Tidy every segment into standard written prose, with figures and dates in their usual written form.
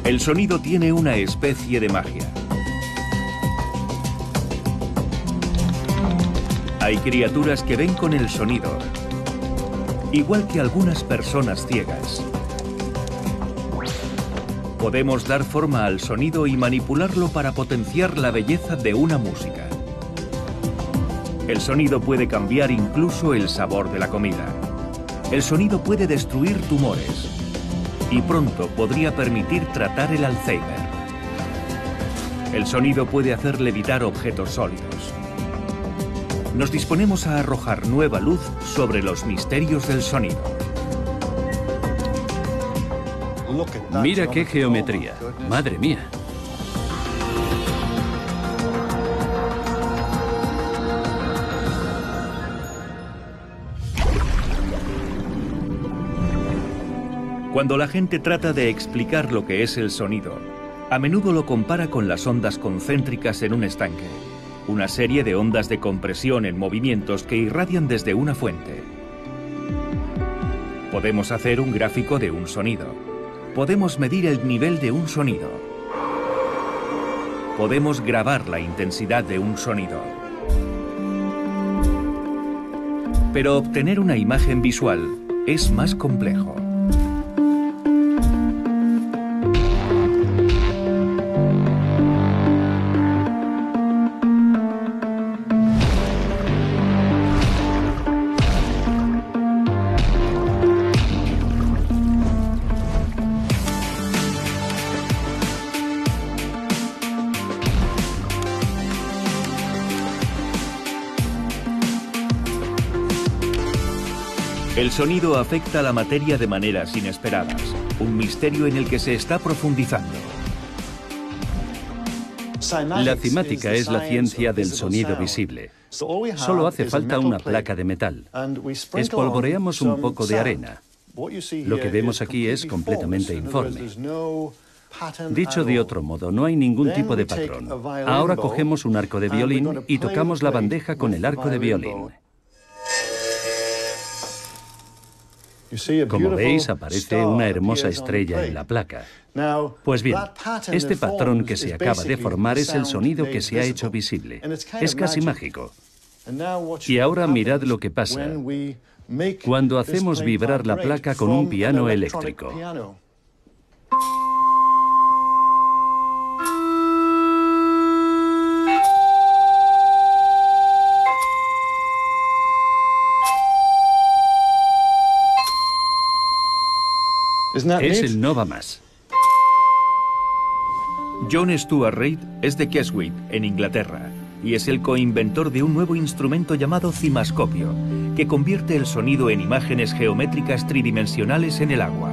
El sonido tiene una especie de magia. Hay criaturas que ven con el sonido, igual que algunas personas ciegas. Podemos dar forma al sonido y manipularlo para potenciar la belleza de una música. El sonido puede cambiar incluso el sabor de la comida. El sonido puede destruir tumores y pronto podría permitir tratar el Alzheimer. El sonido puede hacer levitar objetos sólidos. Nos disponemos a arrojar nueva luz sobre los misterios del sonido. Mira qué geometría. Madre mía. Cuando la gente trata de explicar lo que es el sonido, a menudo lo compara con las ondas concéntricas en un estanque, una serie de ondas de compresión en movimientos que irradian desde una fuente. Podemos hacer un gráfico de un sonido. Podemos medir el nivel de un sonido. Podemos grabar la intensidad de un sonido. Pero obtener una imagen visual es más complejo. El sonido afecta a la materia de maneras inesperadas, un misterio en el que se está profundizando. La cimática es la ciencia del sonido visible. Solo hace falta una placa de metal. Espolvoreamos un poco de arena. Lo que vemos aquí es completamente informe. Dicho de otro modo, no hay ningún tipo de patrón. Ahora cogemos un arco de violín y tocamos la bandeja con el arco de violín. Como veis, aparece una hermosa estrella en la placa. Pues bien, este patrón que se acaba de formar es el sonido que se ha hecho visible. Es casi mágico. Y ahora mirad lo que pasa cuando hacemos vibrar la placa con un piano eléctrico. Es el no va más. John Stuart Reid es de Keswick, en Inglaterra, y es el coinventor de un nuevo instrumento llamado cimascopio, que convierte el sonido en imágenes geométricas tridimensionales en el agua.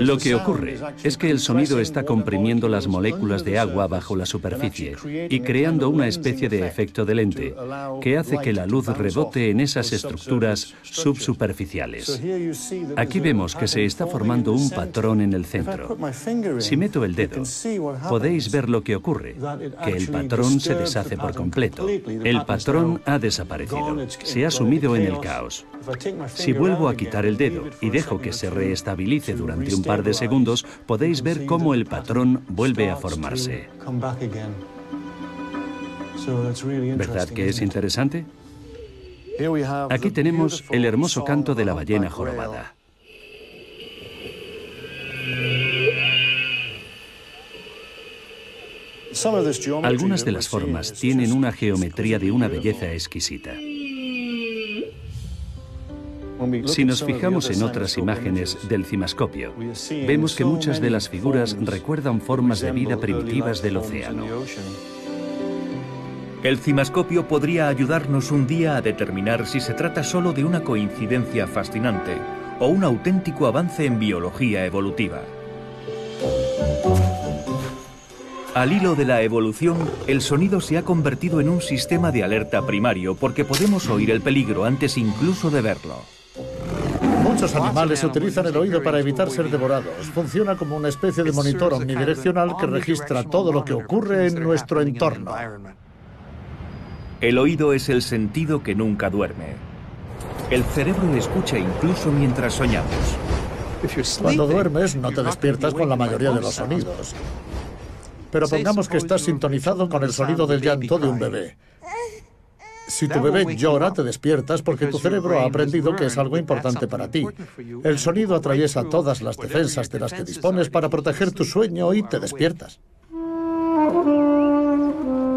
Lo que ocurre es que el sonido está comprimiendo las moléculas de agua bajo la superficie y creando una especie de efecto de lente que hace que la luz rebote en esas estructuras subsuperficiales. Aquí vemos que se está formando un patrón en el centro. Si meto el dedo, podéis ver lo que ocurre, que el patrón se deshace por completo. El patrón ha desaparecido, se ha sumido en el caos. Si vuelvo a quitar el dedo y dejo que se reestabilice durante un par de segundos, podéis ver cómo el patrón vuelve a formarse. ¿Verdad que es interesante? Aquí tenemos el hermoso canto de la ballena jorobada. Algunas de las formas tienen una geometría de una belleza exquisita. Si nos fijamos en otras imágenes del cimascopio, vemos que muchas de las figuras recuerdan formas de vida primitivas del océano. El cimascopio podría ayudarnos un día a determinar si se trata solo de una coincidencia fascinante o un auténtico avance en biología evolutiva. Al hilo de la evolución, el sonido se ha convertido en un sistema de alerta primario porque podemos oír el peligro antes incluso de verlo. Muchos animales utilizan el oído para evitar ser devorados. Funciona como una especie de monitor omnidireccional que registra todo lo que ocurre en nuestro entorno. El oído es el sentido que nunca duerme. El cerebro escucha incluso mientras soñamos. Cuando duermes no te despiertas con la mayoría de los sonidos. Pero pongamos que estás sintonizado con el sonido del llanto de un bebé. Si tu bebé llora, te despiertas porque tu cerebro ha aprendido que es algo importante para ti. El sonido atraviesa todas las defensas de las que dispones para proteger tu sueño y te despiertas.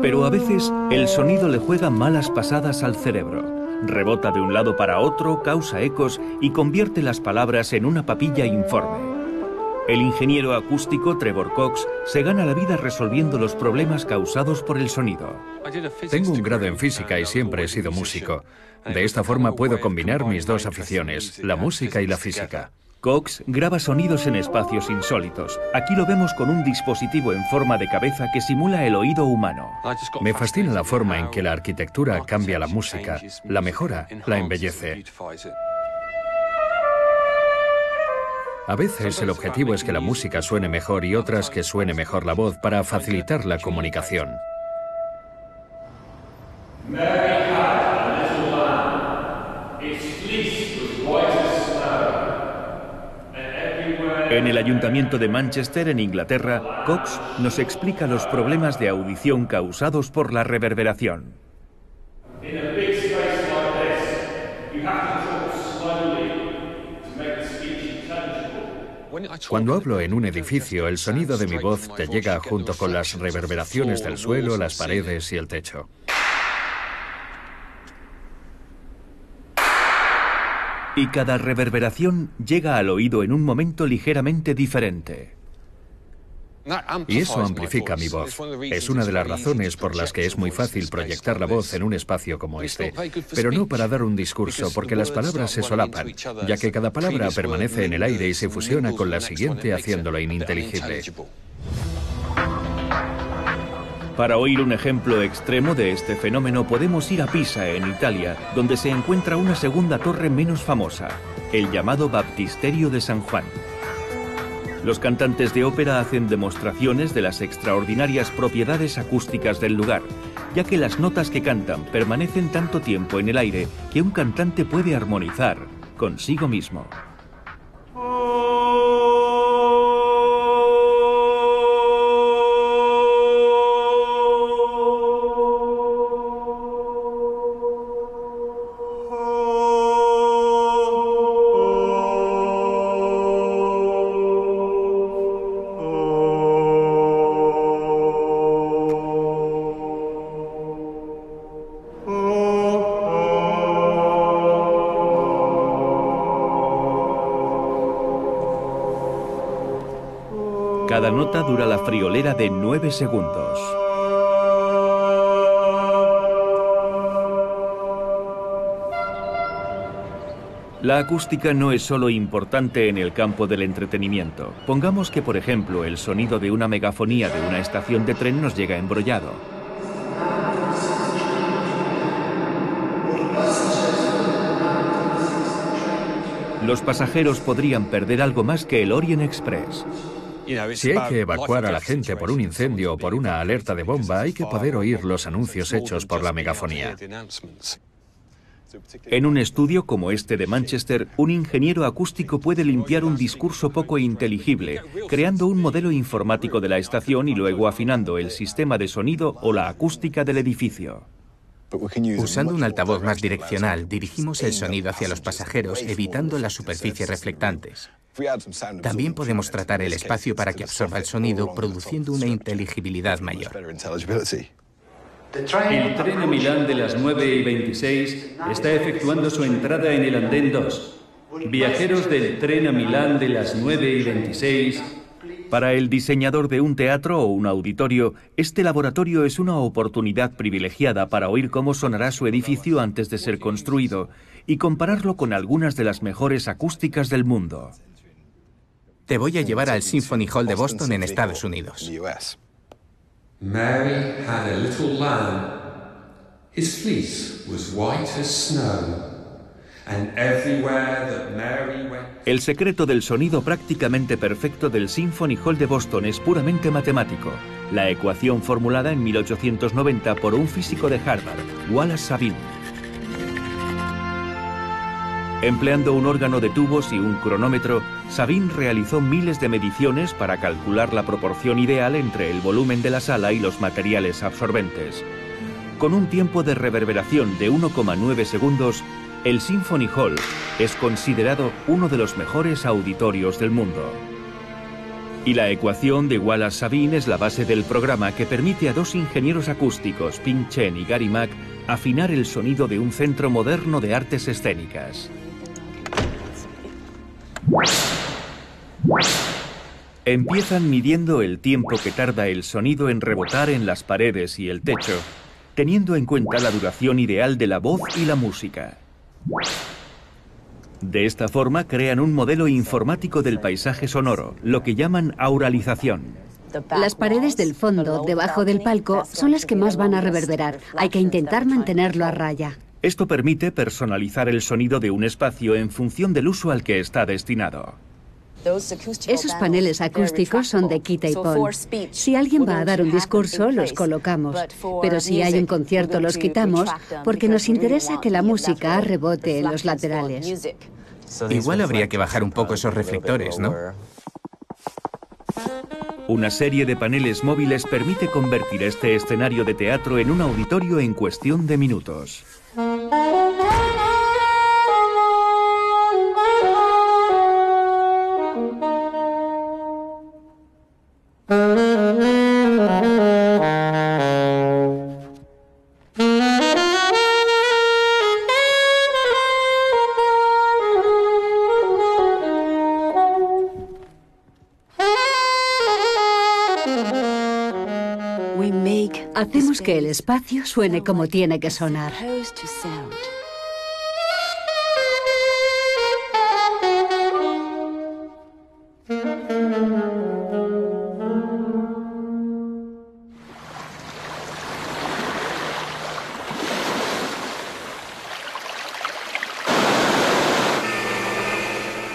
Pero a veces el sonido le juega malas pasadas al cerebro. Rebota de un lado para otro, causa ecos y convierte las palabras en una papilla informe. El ingeniero acústico Trevor Cox se gana la vida resolviendo los problemas causados por el sonido. Tengo un grado en física y siempre he sido músico. De esta forma puedo combinar mis dos aficiones, la música y la física. Cox graba sonidos en espacios insólitos. Aquí lo vemos con un dispositivo en forma de cabeza que simula el oído humano. Me fascina la forma en que la arquitectura cambia la música, la mejora, la embellece. A veces el objetivo es que la música suene mejor y otras que suene mejor la voz para facilitar la comunicación. En el Ayuntamiento de Manchester, en Inglaterra, Cox nos explica los problemas de audición causados por la reverberación. Cuando hablo en un edificio, el sonido de mi voz te llega junto con las reverberaciones del suelo, las paredes y el techo. Y cada reverberación llega al oído en un momento ligeramente diferente. Y eso amplifica mi voz. Es una de las razones por las que es muy fácil proyectar la voz en un espacio como este. Pero no para dar un discurso, porque las palabras se solapan, ya que cada palabra permanece en el aire y se fusiona con la siguiente haciéndola ininteligible. Para oír un ejemplo extremo de este fenómeno podemos ir a Pisa, en Italia, donde se encuentra una segunda torre menos famosa, el llamado Baptisterio de San Juan. Los cantantes de ópera hacen demostraciones de las extraordinarias propiedades acústicas del lugar, ya que las notas que cantan permanecen tanto tiempo en el aire que un cantante puede armonizar consigo mismo. Cada nota dura la friolera de 9 segundos. La acústica no es solo importante en el campo del entretenimiento. Pongamos que, por ejemplo, el sonido de una megafonía de una estación de tren nos llega embrollado. Los pasajeros podrían perder algo más que el Orient Express. Si hay que evacuar a la gente por un incendio o por una alerta de bomba, hay que poder oír los anuncios hechos por la megafonía. En un estudio como este de Manchester, un ingeniero acústico puede limpiar un discurso poco inteligible, creando un modelo informático de la estación y luego afinando el sistema de sonido o la acústica del edificio. Usando un altavoz más direccional, dirigimos el sonido hacia los pasajeros, evitando las superficies reflectantes. También podemos tratar el espacio para que absorba el sonido, produciendo una inteligibilidad mayor. El tren a Milán de las 9:26 está efectuando su entrada en el andén 2. Viajeros del tren a Milán de las 9:26... Para el diseñador de un teatro o un auditorio, este laboratorio es una oportunidad privilegiada para oír cómo sonará su edificio antes de ser construido y compararlo con algunas de las mejores acústicas del mundo. Te voy a llevar al Symphony Hall de Boston en Estados Unidos. Mary had a little lamb. His fleece was white as snow. And everywhere that Mary went... El secreto del sonido prácticamente perfecto del Symphony Hall de Boston es puramente matemático. La ecuación formulada en 1890 por un físico de Harvard, Wallace Sabine. Empleando un órgano de tubos y un cronómetro, Sabine realizó miles de mediciones para calcular la proporción ideal entre el volumen de la sala y los materiales absorbentes. Con un tiempo de reverberación de 1,9 segundos, el Symphony Hall es considerado uno de los mejores auditorios del mundo. Y la ecuación de Wallace-Sabine es la base del programa que permite a dos ingenieros acústicos, Ping Chen y Gary Mack, afinar el sonido de un centro moderno de artes escénicas. Empiezan midiendo el tiempo que tarda el sonido en rebotar en las paredes y el techo, teniendo en cuenta la duración ideal de la voz y la música. De esta forma crean un modelo informático del paisaje sonoro, lo que llaman auralización. Las paredes del fondo, debajo del palco, son las que más van a reverberar. Hay que intentar mantenerlo a raya. Esto permite personalizar el sonido de un espacio en función del uso al que está destinado. Esos paneles acústicos son de quita y pon. Si alguien va a dar un discurso, los colocamos. Pero si hay un concierto, los quitamos porque nos interesa que la música rebote en los laterales. Igual habría que bajar un poco esos reflectores, ¿no? Una serie de paneles móviles permite convertir este escenario de teatro en un auditorio en cuestión de minutos. Hacemos que el espacio suene como tiene que sonar.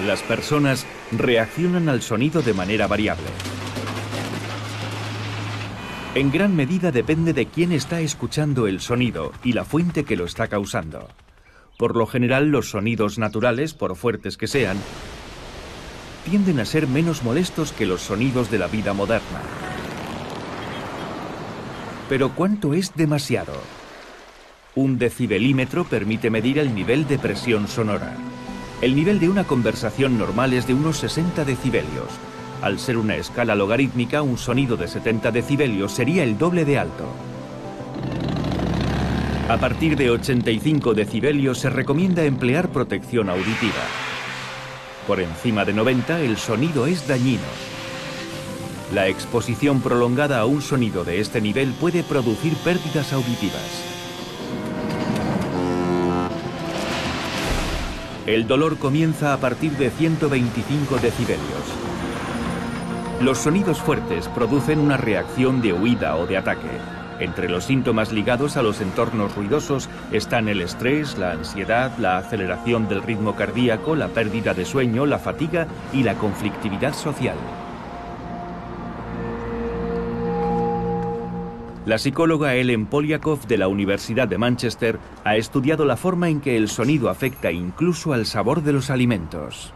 Las personas reaccionan al sonido de manera variable. En gran medida depende de quién está escuchando el sonido y la fuente que lo está causando. Por lo general, los sonidos naturales, por fuertes que sean, tienden a ser menos molestos que los sonidos de la vida moderna. Pero ¿cuánto es demasiado? Un decibelímetro permite medir el nivel de presión sonora. El nivel de una conversación normal es de unos 60 decibelios. Al ser una escala logarítmica, un sonido de 70 decibelios sería el doble de alto. A partir de 85 decibelios se recomienda emplear protección auditiva. Por encima de 90 el sonido es dañino. La exposición prolongada a un sonido de este nivel puede producir pérdidas auditivas. El dolor comienza a partir de 125 decibelios. Los sonidos fuertes producen una reacción de huida o de ataque. Entre los síntomas ligados a los entornos ruidosos están el estrés, la ansiedad, la aceleración del ritmo cardíaco, la pérdida de sueño, la fatiga y la conflictividad social. La psicóloga Ellen Poliakoff de la Universidad de Manchester ha estudiado la forma en que el sonido afecta incluso al sabor de los alimentos.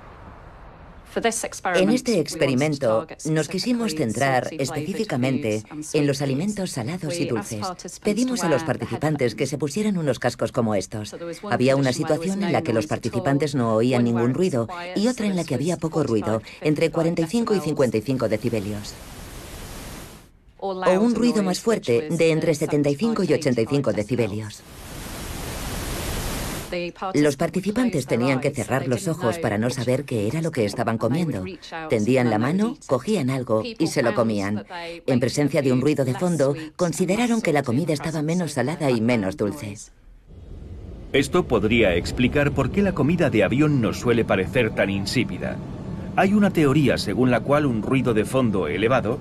En este experimento nos quisimos centrar específicamente en los alimentos salados y dulces. Pedimos a los participantes que se pusieran unos cascos como estos. Había una situación en la que los participantes no oían ningún ruido y otra en la que había poco ruido, entre 45 y 55 decibelios. O un ruido más fuerte de entre 75 y 85 decibelios. Los participantes tenían que cerrar los ojos para no saber qué era lo que estaban comiendo. Tendían la mano, cogían algo y se lo comían. En presencia de un ruido de fondo, consideraron que la comida estaba menos salada y menos dulce. Esto podría explicar por qué la comida de avión nos suele parecer tan insípida. Hay una teoría según la cual un ruido de fondo elevado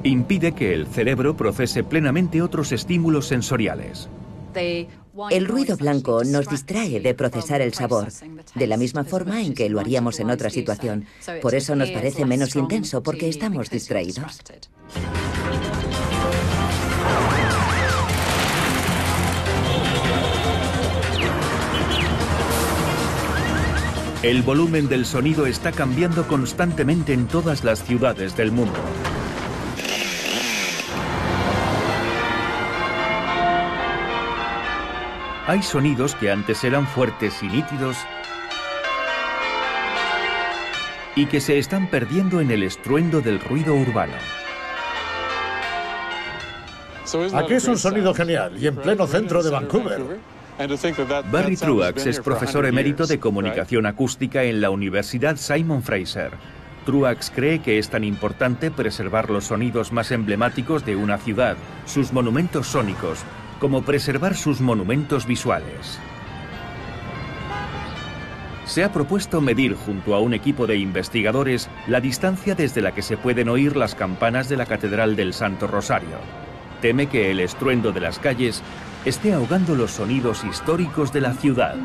impide que el cerebro procese plenamente otros estímulos sensoriales. El ruido blanco nos distrae de procesar el sabor, de la misma forma en que lo haríamos en otra situación. Por eso nos parece menos intenso, porque estamos distraídos. El volumen del sonido está cambiando constantemente en todas las ciudades del mundo. Hay sonidos que antes eran fuertes y nítidos y que se están perdiendo en el estruendo del ruido urbano. Aquí es un sonido genial y en pleno centro de Vancouver. Barry Truax es profesor emérito de comunicación acústica en la Universidad Simon Fraser. Truax cree que es tan importante preservar los sonidos más emblemáticos de una ciudad, sus monumentos sónicos, como preservar sus monumentos visuales. Se ha propuesto medir junto a un equipo de investigadores la distancia desde la que se pueden oír las campanas de la Catedral del Santo Rosario. Teme que el estruendo de las calles esté ahogando los sonidos históricos de la ciudad.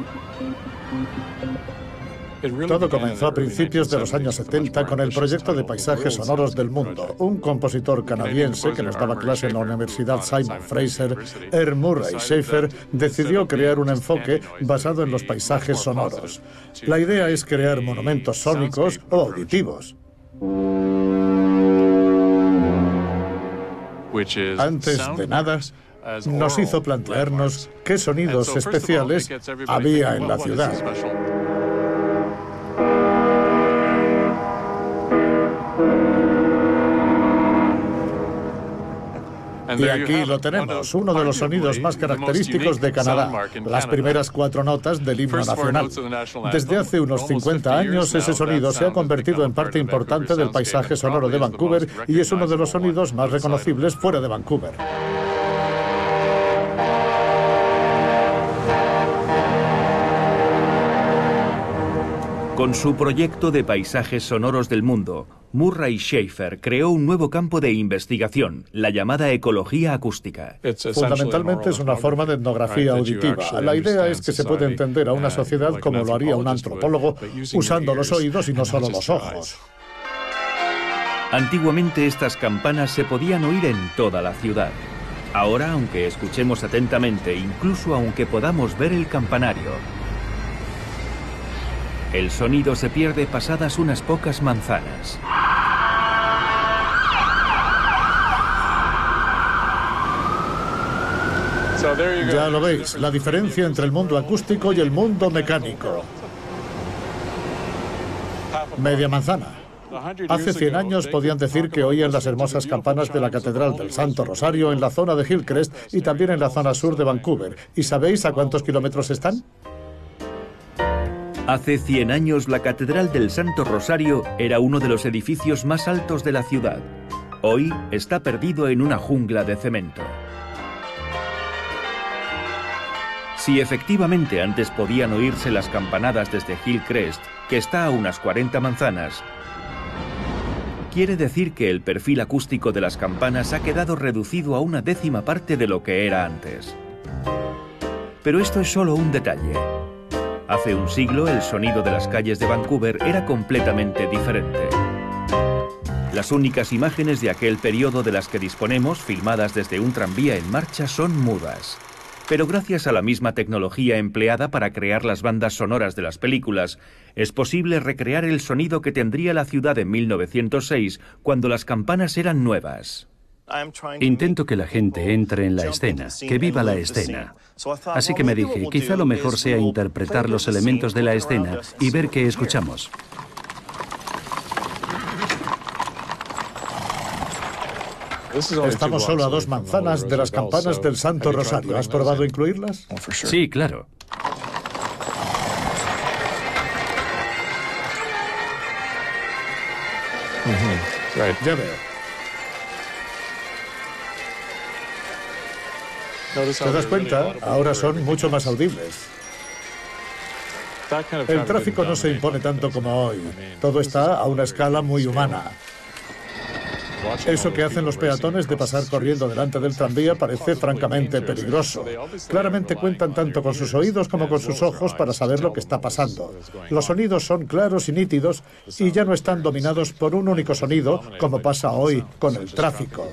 Todo comenzó a principios de los años 70 con el proyecto de paisajes sonoros del mundo. Un compositor canadiense que nos daba clase en la Universidad Simon Fraser, R. Murray Schafer, decidió crear un enfoque basado en los paisajes sonoros. La idea es crear monumentos sónicos o auditivos. Antes de nada, nos hizo plantearnos qué sonidos especiales había en la ciudad. Y aquí lo tenemos, uno de los sonidos más característicos de Canadá, las primeras 4 notas del himno nacional. Desde hace unos 50 años, ese sonido se ha convertido en parte importante del paisaje sonoro de Vancouver y es uno de los sonidos más reconocibles fuera de Vancouver. Con su proyecto de paisajes sonoros del mundo, Murray Schafer creó un nuevo campo de investigación, la llamada ecología acústica. Fundamentalmente es una forma de etnografía auditiva. La idea es que se puede entender a una sociedad como lo haría un antropólogo, usando los oídos y no solo los ojos. Antiguamente estas campanas se podían oír en toda la ciudad. Ahora, aunque escuchemos atentamente, incluso aunque podamos ver el campanario, el sonido se pierde pasadas unas pocas manzanas. Ya lo veis, la diferencia entre el mundo acústico y el mundo mecánico. Media manzana. Hace 100 años podían decir que oían las hermosas campanas de la Catedral del Santo Rosario en la zona de Hillcrest y también en la zona sur de Vancouver. ¿Y sabéis a cuántos kilómetros están? Hace 100 años la Catedral del Santo Rosario era uno de los edificios más altos de la ciudad. Hoy está perdido en una jungla de cemento. Si efectivamente antes podían oírse las campanadas desde Hillcrest, que está a unas 40 manzanas, quiere decir que el perfil acústico de las campanas ha quedado reducido a una 10ª parte de lo que era antes. Pero esto es solo un detalle. Hace un siglo el sonido de las calles de Vancouver era completamente diferente. Las únicas imágenes de aquel periodo de las que disponemos, filmadas desde un tranvía en marcha, son mudas. Pero gracias a la misma tecnología empleada para crear las bandas sonoras de las películas, es posible recrear el sonido que tendría la ciudad en 1906, cuando las campanas eran nuevas. Intento que la gente entre en la escena, que viva la escena. Así que me dije, quizá lo mejor sea interpretar los elementos de la escena y ver qué escuchamos. Estamos solo a 2 manzanas de las campanas del Santo Rosario. ¿Has probado incluirlas? Sí, claro. Ya veo. ¿Te das cuenta? Ahora son mucho más audibles. El tráfico no se impone tanto como hoy. Todo está a una escala muy humana. Eso que hacen los peatones de pasar corriendo delante del tranvía parece francamente peligroso. Claramente cuentan tanto con sus oídos como con sus ojos para saber lo que está pasando. Los sonidos son claros y nítidos y ya no están dominados por un único sonido como pasa hoy con el tráfico.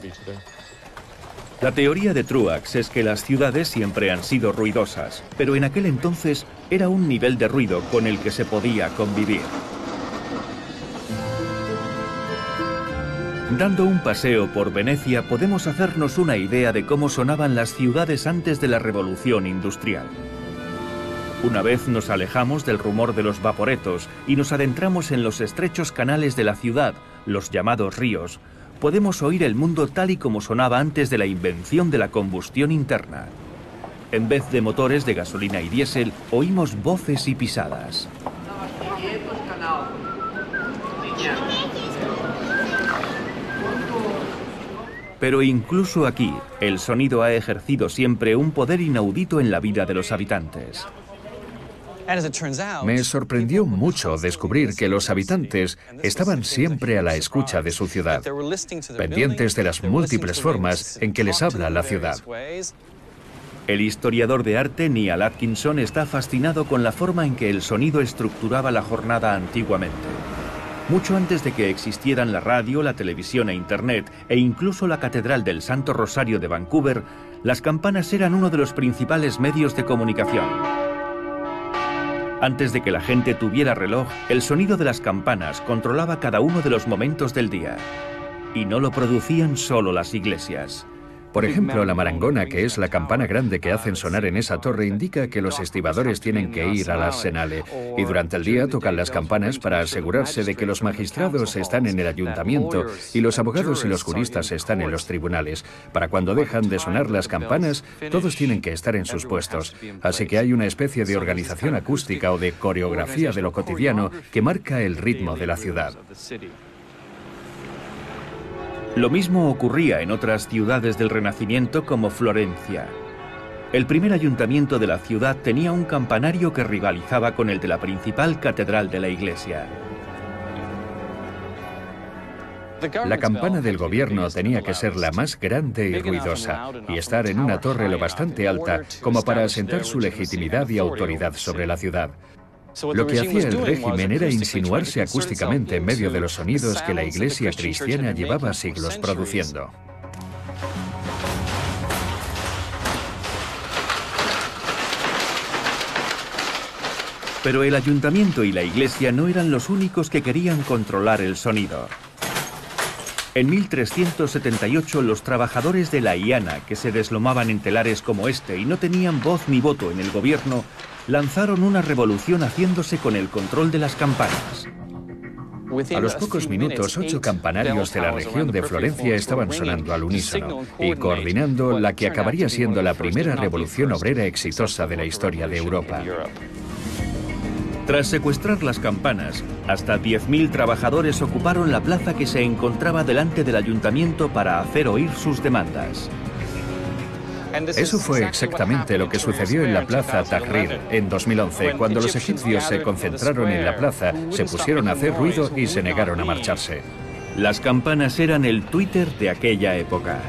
La teoría de Truax es que las ciudades siempre han sido ruidosas, pero en aquel entonces era un nivel de ruido con el que se podía convivir. Dando un paseo por Venecia podemos hacernos una idea de cómo sonaban las ciudades antes de la Revolución Industrial. Una vez nos alejamos del rumor de los vaporetos y nos adentramos en los estrechos canales de la ciudad, los llamados ríos, podemos oír el mundo tal y como sonaba antes de la invención de la combustión interna. En vez de motores de gasolina y diésel, oímos voces y pisadas. Pero incluso aquí, el sonido ha ejercido siempre un poder inaudito en la vida de los habitantes. Me sorprendió mucho descubrir que los habitantes estaban siempre a la escucha de su ciudad, pendientes de las múltiples formas en que les habla la ciudad. El historiador de arte Neal Atkinson está fascinado con la forma en que el sonido estructuraba la jornada antiguamente. Mucho antes de que existieran la radio, la televisión e Internet, e incluso la Catedral del Santo Rosario de Vancouver, las campanas eran uno de los principales medios de comunicación. Antes de que la gente tuviera reloj, el sonido de las campanas controlaba cada uno de los momentos del día. Y no lo producían solo las iglesias. Por ejemplo, la marangona, que es la campana grande que hacen sonar en esa torre, indica que los estibadores tienen que ir al arsenale. Y durante el día tocan las campanas para asegurarse de que los magistrados están en el ayuntamiento y los abogados y los juristas están en los tribunales. Para cuando dejan de sonar las campanas, todos tienen que estar en sus puestos. Así que hay una especie de organización acústica o de coreografía de lo cotidiano que marca el ritmo de la ciudad. Lo mismo ocurría en otras ciudades del Renacimiento como Florencia. El primer ayuntamiento de la ciudad tenía un campanario que rivalizaba con el de la principal catedral de la iglesia. La campana del gobierno tenía que ser la más grande y ruidosa, y estar en una torre lo bastante alta como para asentar su legitimidad y autoridad sobre la ciudad. Lo que hacía el régimen era insinuarse acústicamente en medio de los sonidos que la iglesia cristiana llevaba siglos produciendo. Pero el ayuntamiento y la iglesia no eran los únicos que querían controlar el sonido. En 1378 los trabajadores de la Iana, que se deslomaban en telares como este y no tenían voz ni voto en el gobierno, lanzaron una revolución haciéndose con el control de las campanas. A los pocos minutos, 8 campanarios de la región de Florencia estaban sonando al unísono y coordinando la que acabaría siendo la primera revolución obrera exitosa de la historia de Europa. Tras secuestrar las campanas, hasta 10.000 trabajadores ocuparon la plaza que se encontraba delante del ayuntamiento para hacer oír sus demandas. Eso fue exactamente lo que sucedió en la plaza Tahrir en 2011, cuando los egipcios se concentraron en la plaza, se pusieron a hacer ruido y se negaron a marcharse. Las campanas eran el Twitter de aquella época.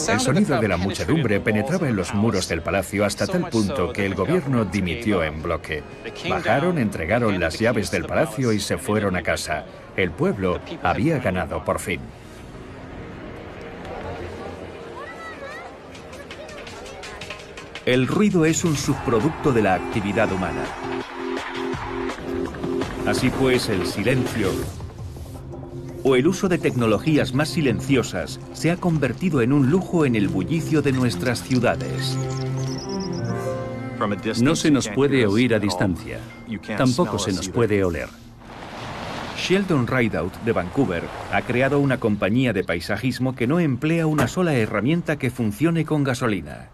El sonido de la muchedumbre penetraba en los muros del palacio hasta tal punto que el gobierno dimitió en bloque. Bajaron, entregaron las llaves del palacio y se fueron a casa. El pueblo había ganado por fin. El ruido es un subproducto de la actividad humana. Así pues, el silencio o el uso de tecnologías más silenciosas se ha convertido en un lujo en el bullicio de nuestras ciudades. No se nos puede oír a distancia. Tampoco se nos puede oler. Sheldon Rideout, de Vancouver, ha creado una compañía de paisajismo que no emplea una sola herramienta que funcione con gasolina.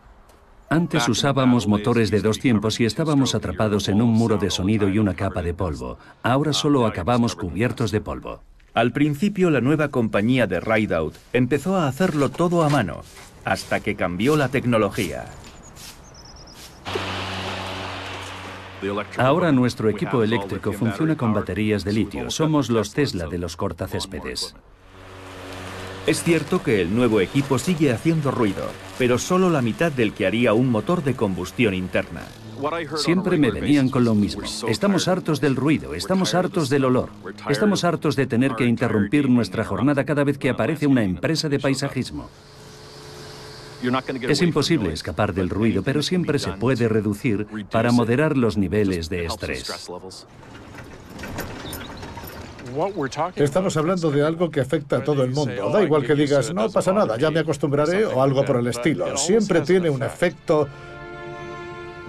Antes usábamos motores de 2 tiempos y estábamos atrapados en un muro de sonido y una capa de polvo. Ahora solo acabamos cubiertos de polvo. Al principio, la nueva compañía de Rideout empezó a hacerlo todo a mano, hasta que cambió la tecnología. Ahora nuestro equipo eléctrico funciona con baterías de litio. Somos los Tesla de los cortacéspedes. Es cierto que el nuevo equipo sigue haciendo ruido, pero solo la mitad del que haría un motor de combustión interna. Siempre me venían con lo mismo. Estamos hartos del ruido, estamos hartos del olor, estamos hartos de tener que interrumpir nuestra jornada cada vez que aparece una empresa de paisajismo. Es imposible escapar del ruido, pero siempre se puede reducir para moderar los niveles de estrés. Estamos hablando de algo que afecta a todo el mundo. Da igual que digas, no pasa nada, ya me acostumbraré o algo por el estilo. Siempre tiene un efecto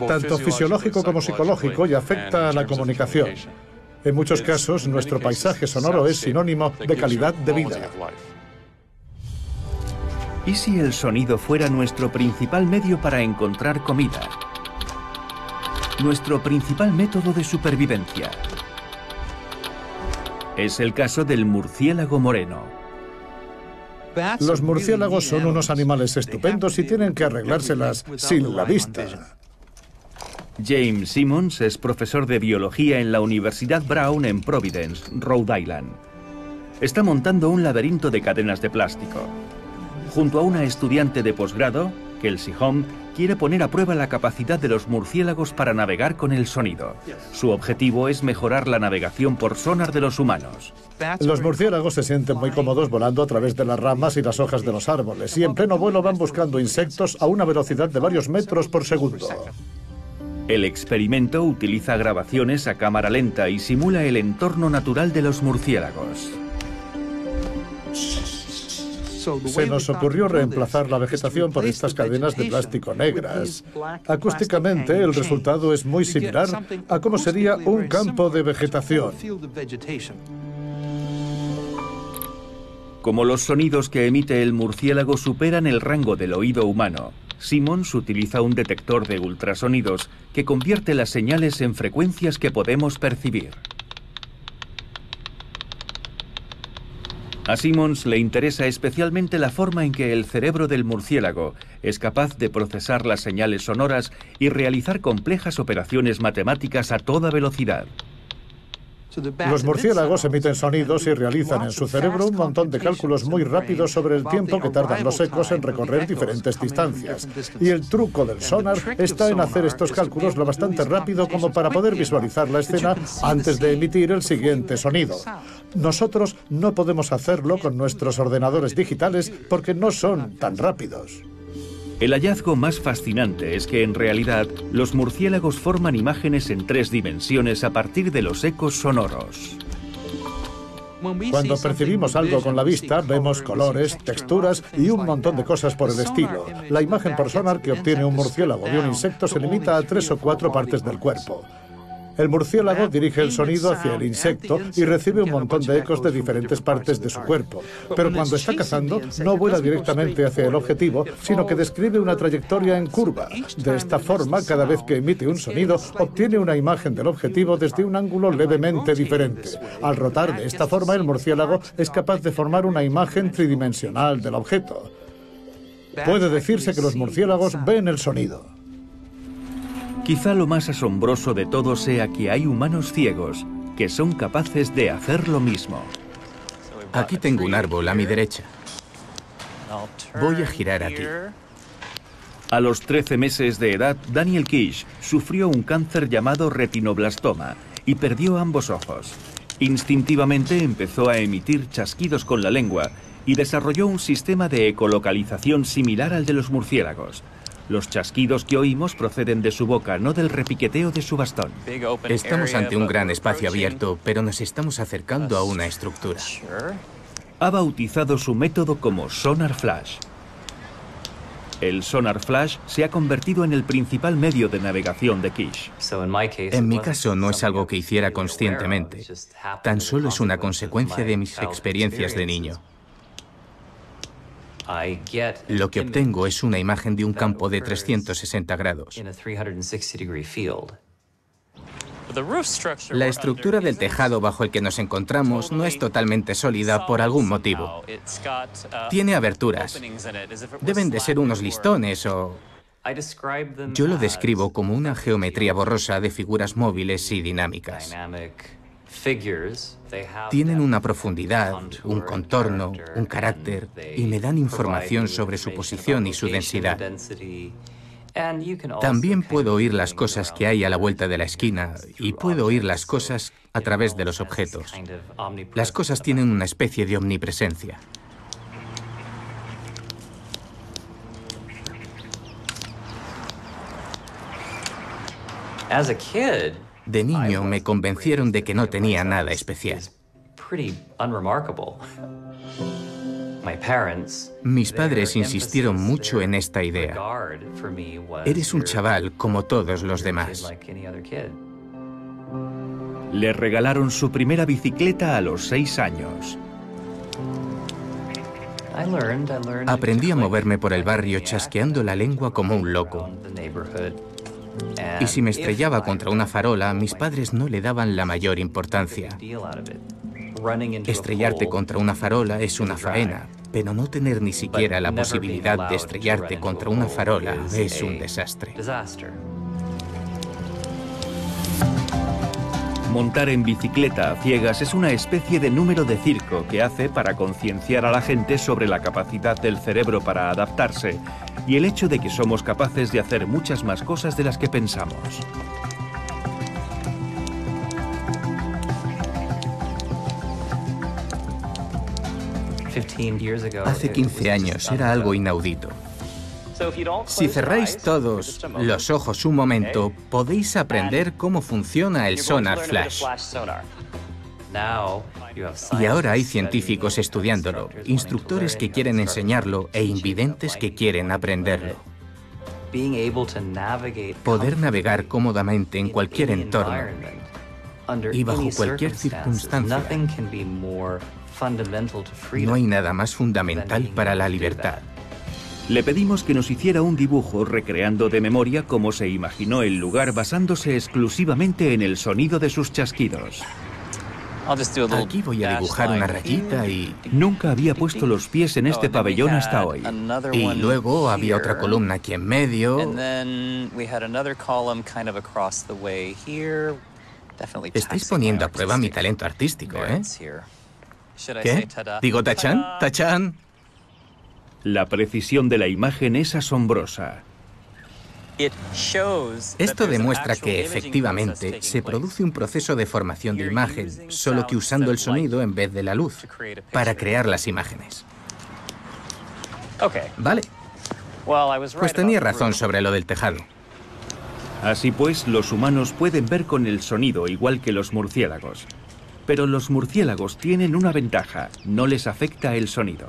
tanto fisiológico como psicológico y afecta a la comunicación. En muchos casos, nuestro paisaje sonoro es sinónimo de calidad de vida. ¿Y si el sonido fuera nuestro principal medio para encontrar comida? Nuestro principal método de supervivencia. Es el caso del murciélago moreno. Los murciélagos son unos animales estupendos y tienen que arreglárselas sin la vista. James Simmons es profesor de biología en la Universidad Brown en Providence, Rhode Island. Está montando un laberinto de cadenas de plástico. Junto a una estudiante de posgrado, Kelsey Home, quiere poner a prueba la capacidad de los murciélagos para navegar con el sonido. Su objetivo es mejorar la navegación por sonar de los humanos. Los murciélagos se sienten muy cómodos volando a través de las ramas y las hojas de los árboles, y en pleno vuelo van buscando insectos a una velocidad de varios metros por segundo. El experimento utiliza grabaciones a cámara lenta y simula el entorno natural de los murciélagos. Se nos ocurrió reemplazar la vegetación por estas cadenas de plástico negras. Acústicamente, el resultado es muy similar a cómo sería un campo de vegetación. Como los sonidos que emite el murciélago superan el rango del oído humano, Simmons utiliza un detector de ultrasonidos que convierte las señales en frecuencias que podemos percibir. A Simmons le interesa especialmente la forma en que el cerebro del murciélago es capaz de procesar las señales sonoras y realizar complejas operaciones matemáticas a toda velocidad. Los murciélagos emiten sonidos y realizan en su cerebro un montón de cálculos muy rápidos sobre el tiempo que tardan los ecos en recorrer diferentes distancias. Y el truco del sonar está en hacer estos cálculos lo bastante rápido como para poder visualizar la escena antes de emitir el siguiente sonido. Nosotros no podemos hacerlo con nuestros ordenadores digitales porque no son tan rápidos. El hallazgo más fascinante es que en realidad los murciélagos forman imágenes en 3 dimensiones a partir de los ecos sonoros. Cuando percibimos algo con la vista, vemos colores, texturas y un montón de cosas por el estilo. La imagen por sonar que obtiene un murciélago de un insecto se limita a 3 o 4 partes del cuerpo. El murciélago dirige el sonido hacia el insecto y recibe un montón de ecos de diferentes partes de su cuerpo. Pero cuando está cazando, no vuela directamente hacia el objetivo, sino que describe una trayectoria en curva. De esta forma, cada vez que emite un sonido, obtiene una imagen del objetivo desde un ángulo levemente diferente. Al rotar de esta forma, el murciélago es capaz de formar una imagen tridimensional del objeto. Puede decirse que los murciélagos ven el sonido. Quizá lo más asombroso de todo sea que hay humanos ciegos que son capaces de hacer lo mismo. Aquí tengo un árbol a mi derecha. Voy a girar aquí. A los 13 meses de edad, Daniel Kish sufrió un cáncer llamado retinoblastoma y perdió ambos ojos. Instintivamente empezó a emitir chasquidos con la lengua y desarrolló un sistema de ecolocalización similar al de los murciélagos. Los chasquidos que oímos proceden de su boca, no del repiqueteo de su bastón. Estamos ante un gran espacio abierto, pero nos estamos acercando a una estructura. Ha bautizado su método como Sonar Flash. El Sonar Flash se ha convertido en el principal medio de navegación de Kish. En mi caso no es algo que hiciera conscientemente. Tan solo es una consecuencia de mis experiencias de niño. Lo que obtengo es una imagen de un campo de 360 grados. La estructura del tejado bajo el que nos encontramos no es totalmente sólida por algún motivo. Tiene aberturas. Deben de ser unos listones o... Yo lo describo como una geometría borrosa de figuras móviles y dinámicas. Tienen una profundidad, un contorno, un carácter y me dan información sobre su posición y su densidad. También puedo oír las cosas que hay a la vuelta de la esquina y puedo oír las cosas a través de los objetos. Las cosas tienen una especie de omnipresencia. De niño me convencieron de que no tenía nada especial. Mis padres insistieron mucho en esta idea. Eres un chaval como todos los demás. Le regalaron su primera bicicleta a los 6 años. Aprendí a moverme por el barrio chasqueando la lengua como un loco. Y si me estrellaba contra una farola, mis padres no le daban la mayor importancia. Estrellarte contra una farola es una faena, pero no tener ni siquiera la posibilidad de estrellarte contra una farola es un desastre. Montar en bicicleta a ciegas es una especie de número de circo que hace para concienciar a la gente sobre la capacidad del cerebro para adaptarse y el hecho de que somos capaces de hacer muchas más cosas de las que pensamos. Hace 15 años era algo inaudito. Si cerráis todos los ojos un momento, podéis aprender cómo funciona el sonar flash. Y ahora hay científicos estudiándolo, instructores que quieren enseñarlo e invidentes que quieren aprenderlo. Poder navegar cómodamente en cualquier entorno y bajo cualquier circunstancia. No hay nada más fundamental para la libertad. Le pedimos que nos hiciera un dibujo recreando de memoria cómo se imaginó el lugar basándose exclusivamente en el sonido de sus chasquidos. Aquí voy a dibujar una rayita y... Nunca había puesto los pies en este pabellón hasta hoy. Y luego había otra columna aquí en medio. Estáis poniendo a prueba mi talento artístico, ¿eh? ¿Qué? ¿Digo tachán? ¿Tachán? La precisión de la imagen es asombrosa. Esto demuestra que, efectivamente, se produce un proceso de formación de imagen, solo que usando el sonido en vez de la luz, para crear las imágenes. Vale. Pues tenía razón sobre lo del tejado. Así pues, los humanos pueden ver con el sonido igual que los murciélagos. Pero los murciélagos tienen una ventaja, no les afecta el sonido.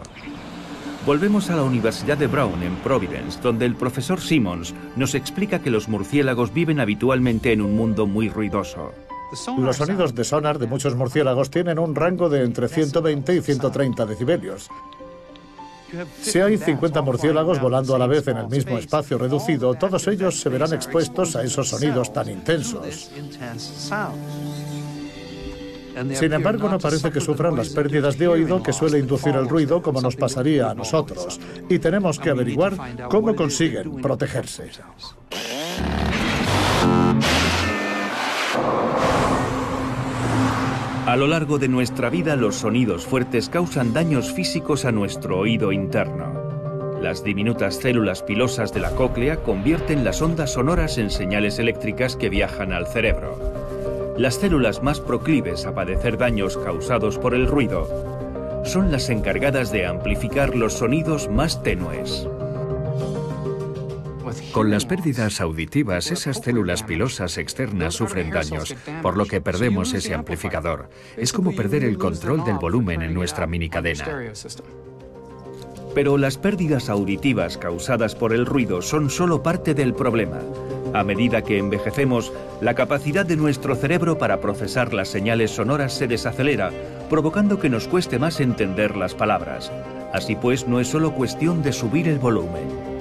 Volvemos a la Universidad de Brown en Providence, donde el profesor Simmons nos explica que los murciélagos viven habitualmente en un mundo muy ruidoso. Los sonidos de sonar de muchos murciélagos tienen un rango de entre 120 y 130 decibelios. Si hay 50 murciélagos volando a la vez en el mismo espacio reducido, todos ellos se verán expuestos a esos sonidos tan intensos. Sin embargo, no parece que sufran las pérdidas de oído que suele inducir el ruido como nos pasaría a nosotros. Y tenemos que averiguar cómo consiguen protegerse. A lo largo de nuestra vida, los sonidos fuertes causan daños físicos a nuestro oído interno. Las diminutas células pilosas de la cóclea convierten las ondas sonoras en señales eléctricas que viajan al cerebro. Las células más proclives a padecer daños causados por el ruido son las encargadas de amplificar los sonidos más tenues. Con las pérdidas auditivas, esas células pilosas externas sufren daños, por lo que perdemos ese amplificador. Es como perder el control del volumen en nuestra minicadena. Pero las pérdidas auditivas causadas por el ruido son solo parte del problema. A medida que envejecemos, la capacidad de nuestro cerebro para procesar las señales sonoras se desacelera, provocando que nos cueste más entender las palabras. Así pues, no es solo cuestión de subir el volumen.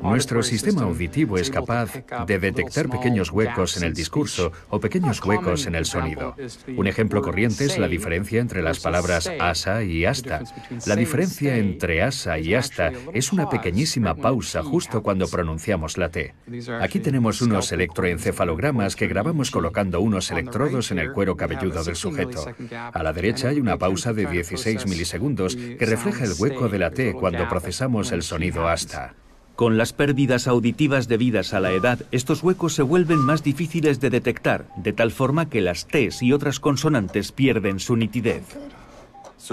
Nuestro sistema auditivo es capaz de detectar pequeños huecos en el discurso o pequeños huecos en el sonido. Un ejemplo corriente es la diferencia entre las palabras asa y hasta. La diferencia entre asa y hasta es una pequeñísima pausa justo cuando pronunciamos la T. Aquí tenemos unos electroencefalogramas que grabamos colocando unos electrodos en el cuero cabelludo del sujeto. A la derecha hay una pausa de 16 milisegundos que refleja el hueco de la T cuando procesamos el sonido hasta. Con las pérdidas auditivas debidas a la edad, estos huecos se vuelven más difíciles de detectar, de tal forma que las T's y otras consonantes pierden su nitidez.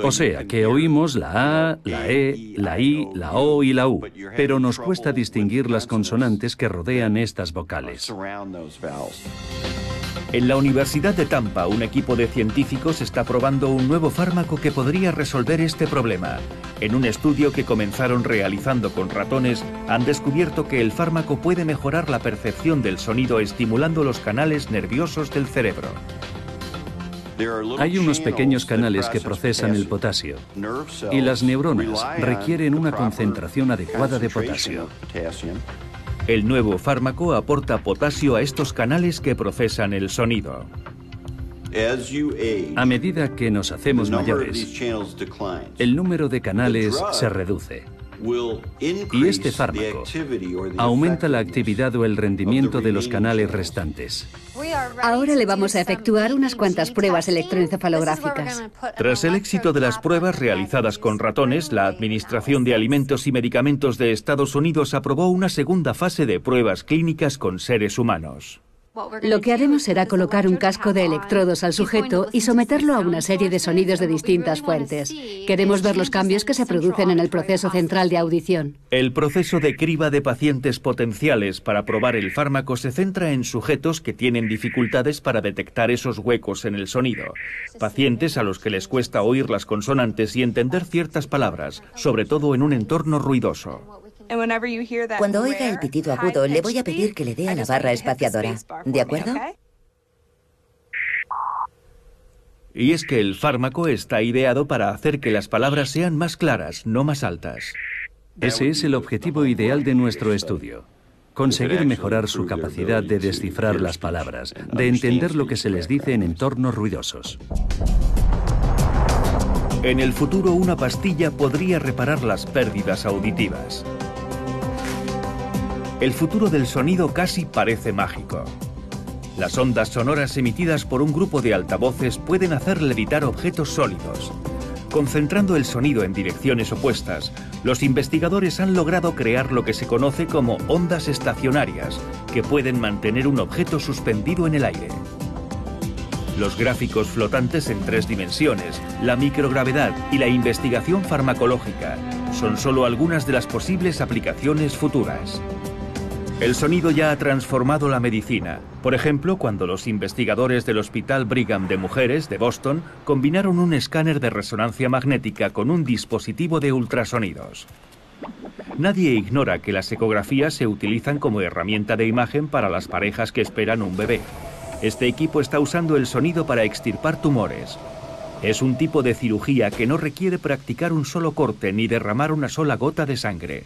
O sea, que oímos la A, la E, la I, la O y la U, pero nos cuesta distinguir las consonantes que rodean estas vocales. En la Universidad de Tampa, un equipo de científicos está probando un nuevo fármaco que podría resolver este problema. En un estudio que comenzaron realizando con ratones, han descubierto que el fármaco puede mejorar la percepción del sonido estimulando los canales nerviosos del cerebro. Hay unos pequeños canales que procesan el potasio, y las neuronas requieren una concentración adecuada de potasio. El nuevo fármaco aporta potasio a estos canales que procesan el sonido. A medida que nos hacemos mayores, el número de canales se reduce. Y este fármaco aumenta la actividad o el rendimiento de los canales restantes. Ahora le vamos a efectuar unas cuantas pruebas electroencefalográficas. Tras el éxito de las pruebas realizadas con ratones, la Administración de Alimentos y Medicamentos de Estados Unidos aprobó una segunda fase de pruebas clínicas con seres humanos. Lo que haremos será colocar un casco de electrodos al sujeto y someterlo a una serie de sonidos de distintas fuentes. Queremos ver los cambios que se producen en el proceso central de audición. El proceso de criba de pacientes potenciales para probar el fármaco se centra en sujetos que tienen dificultades para detectar esos huecos en el sonido. Pacientes a los que les cuesta oír las consonantes y entender ciertas palabras, sobre todo en un entorno ruidoso. Cuando oiga el pitido agudo, le voy a pedir que le dé a la barra espaciadora. ¿De acuerdo? Y es que el fármaco está ideado para hacer que las palabras sean más claras, no más altas. Ese es el objetivo ideal de nuestro estudio. Conseguir mejorar su capacidad de descifrar las palabras, de entender lo que se les dice en entornos ruidosos. En el futuro, una pastilla podría reparar las pérdidas auditivas. El futuro del sonido casi parece mágico. Las ondas sonoras emitidas por un grupo de altavoces pueden hacer levitar objetos sólidos. Concentrando el sonido en direcciones opuestas, los investigadores han logrado crear lo que se conoce como ondas estacionarias, que pueden mantener un objeto suspendido en el aire. Los gráficos flotantes en 3 dimensiones, la microgravedad y la investigación farmacológica son solo algunas de las posibles aplicaciones futuras. El sonido ya ha transformado la medicina. Por ejemplo, cuando los investigadores del Hospital Brigham de Mujeres de Boston combinaron un escáner de resonancia magnética con un dispositivo de ultrasonidos. Nadie ignora que las ecografías se utilizan como herramienta de imagen para las parejas que esperan un bebé. Este equipo está usando el sonido para extirpar tumores. Es un tipo de cirugía que no requiere practicar un solo corte ni derramar una sola gota de sangre.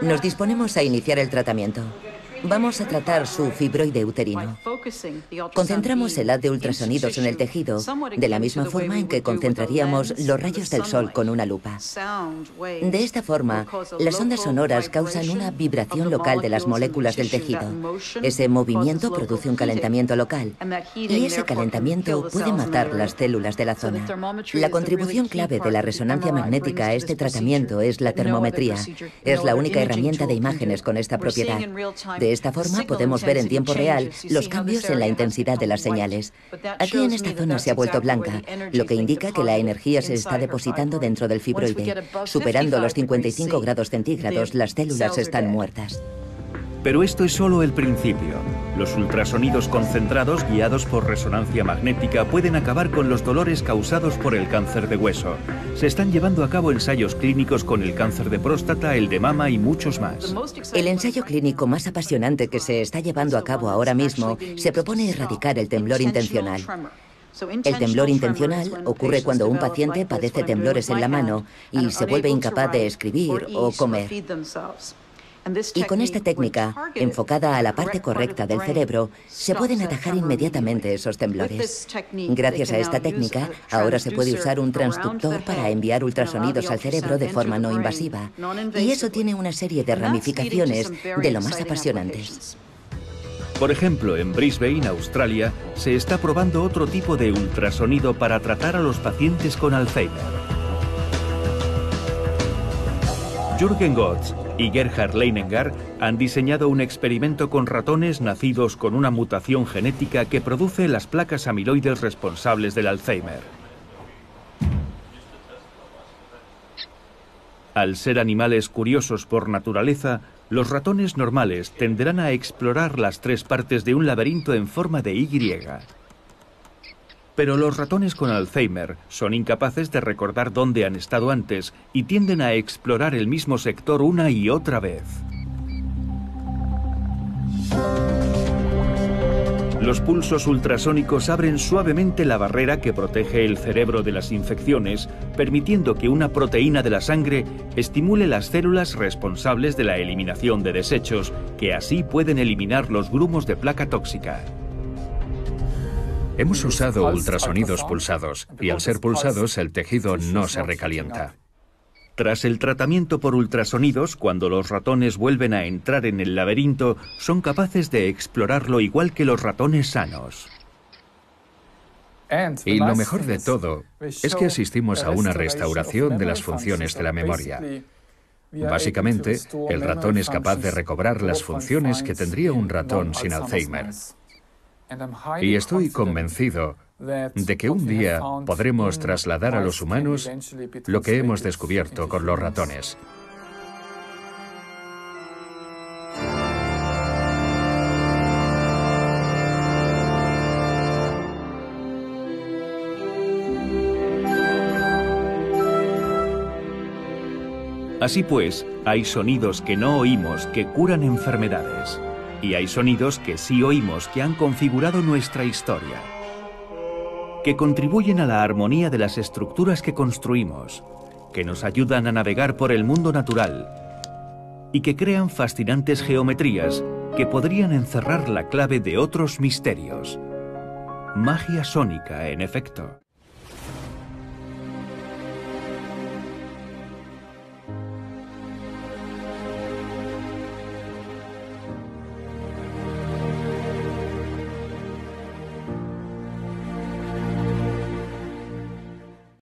Nos disponemos a iniciar el tratamiento. Vamos a tratar su fibroide uterino. Concentramos el haz de ultrasonidos en el tejido, de la misma forma en que concentraríamos los rayos del sol con una lupa. De esta forma, las ondas sonoras causan una vibración local de las moléculas del tejido. Ese movimiento produce un calentamiento local, y ese calentamiento puede matar las células de la zona. La contribución clave de la resonancia magnética a este tratamiento es la termometría. Es la única herramienta de imágenes con esta propiedad. De esta forma podemos ver en tiempo real los cambios en la intensidad de las señales. Aquí en esta zona se ha vuelto blanca, lo que indica que la energía se está depositando dentro del fibroide. Superando los 55 grados centígrados, las células están muertas. Pero esto es solo el principio. Los ultrasonidos concentrados guiados por resonancia magnética pueden acabar con los dolores causados por el cáncer de hueso. Se están llevando a cabo ensayos clínicos con el cáncer de próstata, el de mama y muchos más. El ensayo clínico más apasionante que se está llevando a cabo ahora mismo se propone erradicar el temblor intencional. El temblor intencional ocurre cuando un paciente padece temblores en la mano y se vuelve incapaz de escribir o comer. Y con esta técnica, enfocada a la parte correcta del cerebro, se pueden atajar inmediatamente esos temblores. Gracias a esta técnica, ahora se puede usar un transductor para enviar ultrasonidos al cerebro de forma no invasiva. Y eso tiene una serie de ramificaciones de lo más apasionantes. Por ejemplo, en Brisbane, Australia, se está probando otro tipo de ultrasonido para tratar a los pacientes con Alzheimer. Jürgen Gotz y Gerhard Leininger han diseñado un experimento con ratones nacidos con una mutación genética que produce las placas amiloides responsables del Alzheimer. Al ser animales curiosos por naturaleza, los ratones normales tenderán a explorar las 3 partes de un laberinto en forma de Y. Pero los ratones con Alzheimer son incapaces de recordar dónde han estado antes y tienden a explorar el mismo sector una y otra vez. Los pulsos ultrasónicos abren suavemente la barrera que protege el cerebro de las infecciones, permitiendo que una proteína de la sangre estimule las células responsables de la eliminación de desechos, que así pueden eliminar los grumos de placa tóxica. Hemos usado ultrasonidos pulsados, y al ser pulsados el tejido no se recalienta. Tras el tratamiento por ultrasonidos, cuando los ratones vuelven a entrar en el laberinto, son capaces de explorarlo igual que los ratones sanos. Y lo mejor de todo es que asistimos a una restauración de las funciones de la memoria. Básicamente, el ratón es capaz de recobrar las funciones que tendría un ratón sin Alzheimer. Y estoy convencido de que un día podremos trasladar a los humanos lo que hemos descubierto con los ratones. Así pues, hay sonidos que no oímos que curan enfermedades. Y hay sonidos que sí oímos que han configurado nuestra historia, que contribuyen a la armonía de las estructuras que construimos, que nos ayudan a navegar por el mundo natural y que crean fascinantes geometrías que podrían encerrar la clave de otros misterios. Magia sónica, en efecto.